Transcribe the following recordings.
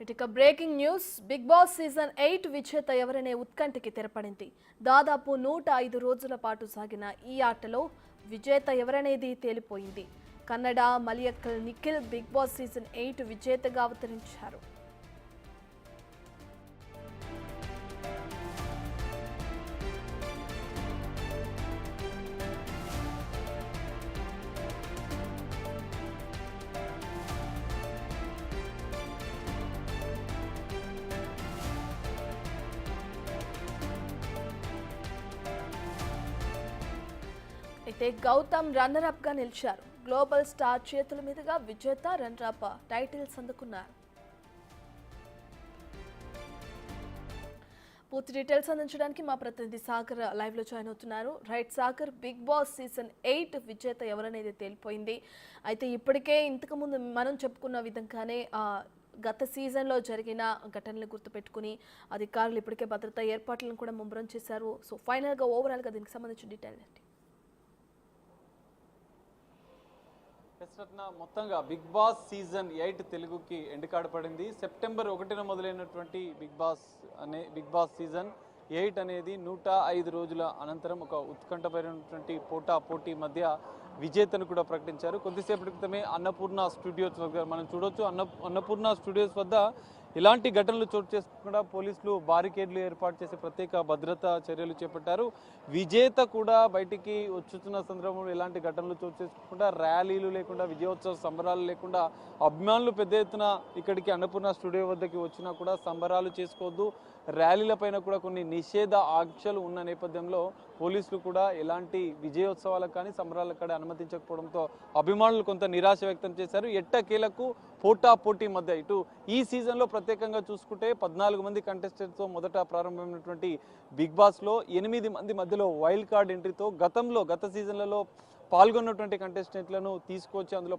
ఇక breaking news Bigg Boss season 8 విజేత ఎవరనే ఉత్కంఠకి తెరపడింది. దాదాపు 105 రోజుల పాటు సాగిన ఈ ఆటలో విజేత ఎవరనేది తేలిపోయింది. Kannada Malayalam Nikhil Bigg Boss season 8 విజేతగా అవతరించారు. అయితే గౌతమ్ రన్నర్ అప్ గా నిలిచారు. గ్లోబల్ స్టార్ చేతుల మీదుగా విజేత రన్నర్ అప్ టైటిల్స్ అందుకున్నారు. పూర్తి డీటెయిల్స్ అందించడానికి మా ప్రతినిధి సాగర్ లైవ్ లో జాయిన్ అవుతున్నారు. Right Sagar, Bigg Boss season 8 విజేత ఎవరనేది తేలిపోయింది. అయితే ఇప్పటికే ఇంతకు ముందు మనం చెప్పుకున్న విధంగానే గత సీజన్లో జరిగిన ఘటనలు గుర్తుపెట్టుకుని అధికారులు ఇప్పటికే భద్రతా ఏర్పాట్లను కూడా ముమ్మరం చేశారు. సో ఫైనల్గా ఓవరాల్గా దీనికి సంబంధించిన డీటెయిల్ ఏంటి? మొత్తంగా బిగ్ బాస్ సీజన్ 8 తెలుగుకి ఎండ్ కార్డ్ పడింది. సెప్టెంబర్ 1న మొదలైనటువంటి బిగ్ బాస్ సీజన్ 8 అనేది 105 రోజుల అనంతరం ఒక ఉత్కంఠపైనటువంటి పోటీ మధ్య విజేతను కూడా ప్రకటించారు. కొద్దిసేపటి క్రితమే అన్నపూర్ణ స్టూడియోస్ వద్ద మనం చూడొచ్చు. అన్నపూర్ణ స్టూడియోస్ వద్ద ఇలాంటి ఘటనలు చోటు చేసుకోకుండా పోలీసులు బారికేడ్లు ఏర్పాటు చేసి ప్రత్యేక భద్రతా చర్యలు చేపట్టారు. విజేత కూడా బయటికి వచ్చుతున్న సందర్భంలో ఇలాంటి ఘటనలు చోటు చేసుకోకుండా, ర్యాలీలు లేకుండా, విజయోత్సవ సంబరాలు లేకుండా, అభిమానులు పెద్ద ఎత్తున ఇక్కడికి అన్నపూర్ణ స్టూడియో వద్దకి వచ్చినా కూడా సంబరాలు చేసుకోవద్దు, ర్యాలీల పైన కూడా కొన్ని నిషేధ ఆంక్షలు ఉన్న నేపథ్యంలో పోలీసులు కూడా ఎలాంటి విజయోత్సవాలకు కానీ సంబరాలకు కానీ అనుమతించకపోవడంతో అభిమానులు కొంత నిరాశ వ్యక్తం చేశారు. ఎట్టకేలకు పోటీ మధ్య ఇటు ఈ సీజన్లో ప్రత్యేకంగా చూసుకుంటే 14 మంది కంటెస్టెంట్స్తో మొదట ప్రారంభమైనటువంటి బిగ్ బాస్లో 8 మంది మధ్యలో వైల్డ్ కార్డ్ ఎంట్రీతో గత సీజన్లలో పాల్గొన్నటువంటి కంటెస్టెంట్లను తీసుకొచ్చి అందులో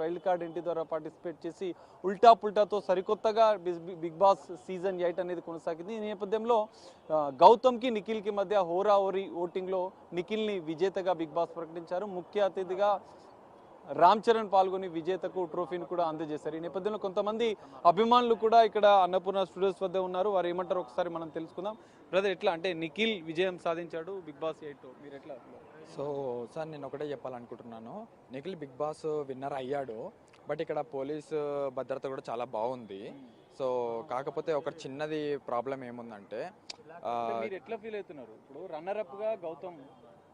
వైల్డ్ కార్డ్ ఎంట్రీ ద్వారా పార్టిసిపేట్ చేసి ఉల్టాతో సరికొత్తగా బిగ్ బాస్ సీజన్ 8 అనేది కొనసాగింది. ఈ నేపథ్యంలో గౌతమ్కి నిఖిల్కి మధ్య హోరాహోరీ ఓటింగ్లో నిఖిల్ని విజేతగా బిగ్ బాస్ ప్రకటించారు. ముఖ్య అతిథిగా రామ్ చరణ్ పాల్గొని విజేతకు ట్రోఫీని కూడా అందజేశారు. ఈ నేపథ్యంలో కొంతమంది అభిమానులు కూడా ఇక్కడ అన్నపూర్ణ స్టూడియోస్ వద్ద ఉన్నారు. వారు ఏమంటారు ఒకసారి మనం తెలుసుకుందాం. బ్రదర్, ఎట్లా అంటే నిఖిల్ విజయం సాధించాడు బిగ్ బాస్ 8, మీరు ఎట్లా? సో సార్, నేను ఒకటే చెప్పాలనుకుంటున్నాను. నిఖిల్ బిగ్ బాస్ విన్నర్ అయ్యాడు, బట్ ఇక్కడ పోలీసు భద్రత కూడా చాలా బాగుంది. సో కాకపోతే ఒక చిన్నది ప్రాబ్లం ఏముందంటే, మీరు ఎట్లా ఫీల్ అవుతున్నారు? ఇప్పుడు రన్నర్ అప్ గా గౌతమ్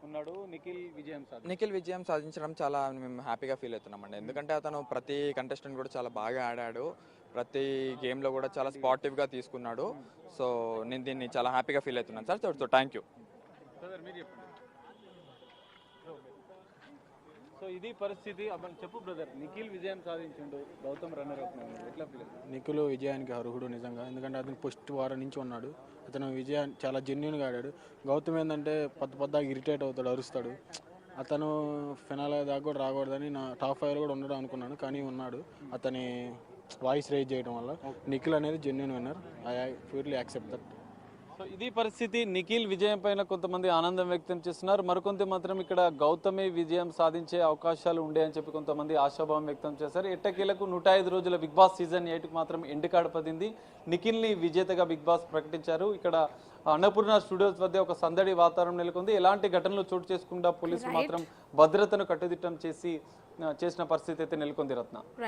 ఉన్నాడు, నిఖిల్ విజయం సాధించడం చాలా మేము హ్యాపీగా ఫీల్ అవుతున్నామండి. ఎందుకంటే అతను ప్రతి కంటెస్టెంట్ కూడా చాలా బాగా ఆడాడు, ప్రతి గేమ్లో కూడా చాలా స్పాటివ్గా తీసుకున్నాడు. సో నేను దీన్ని చాలా హ్యాపీగా ఫీల్ అవుతున్నాను sir. So thank you. So ఇది పరిస్థితి. చెప్పు బ్రదర్, నిఖిల్ విజయం సాధించిండు, గౌతమ్ రన్నర్ అప్. ఎట్లా ఫీల్? నిఖిల్ విజయానికి అర్హుడు నిజంగా. ఎందుకంటే అతను ఫస్ట్ వారం నుంచి ఉన్నాడు. అతను విజయాన్ని చాలా జెన్యున్గా ఆడాడు. గౌతమ్ ఏంటంటే పొద్దుగా ఇరిటేట్ అవుతాడు, అరుస్తాడు. అతను ఫినాల్ దాకా కూడా రాకూడదని నా టాప్ 5 కూడా ఉండడం అనుకున్నాను, కానీ ఉన్నాడు. అతని వాయిస్ రైజ్ చేయడం వల్ల నిఖిల్ అనేది genuine winner. I purely accept that. So ఇది పరిస్థితి. నిఖిల్ విజయం పైన కొంతమంది ఆనందం వ్యక్తం చేస్తున్నారు, మరికొంత మాత్రం ఇక్కడ గౌతమే విజయం సాధించే అవకాశాలు ఉండే అని చెప్పి కొంతమంది ఆశాభావం వ్యక్తం చేశారు. ఎట్టకేలకు 105 రోజుల బిగ్ బాస్ సీజన్ 8కి మాత్రం ఎండ్ కార్డ్ పడింది. నిఖిల్ని విజేతగా బిగ్ బాస్ ప్రకటించారు. ఇక్కడ అన్నపూర్ణ స్టూడియోస్ వద్ద ఒక సందడి వాతావరణం నెలకొంది. ఎలాంటి ఘటనలు చోటు చేసుకుండా పోలీసులు మాత్రం భద్రతను కట్టుదిట్టం చేసిన పరిస్థితి అయితే నెలకొంది. రత్న.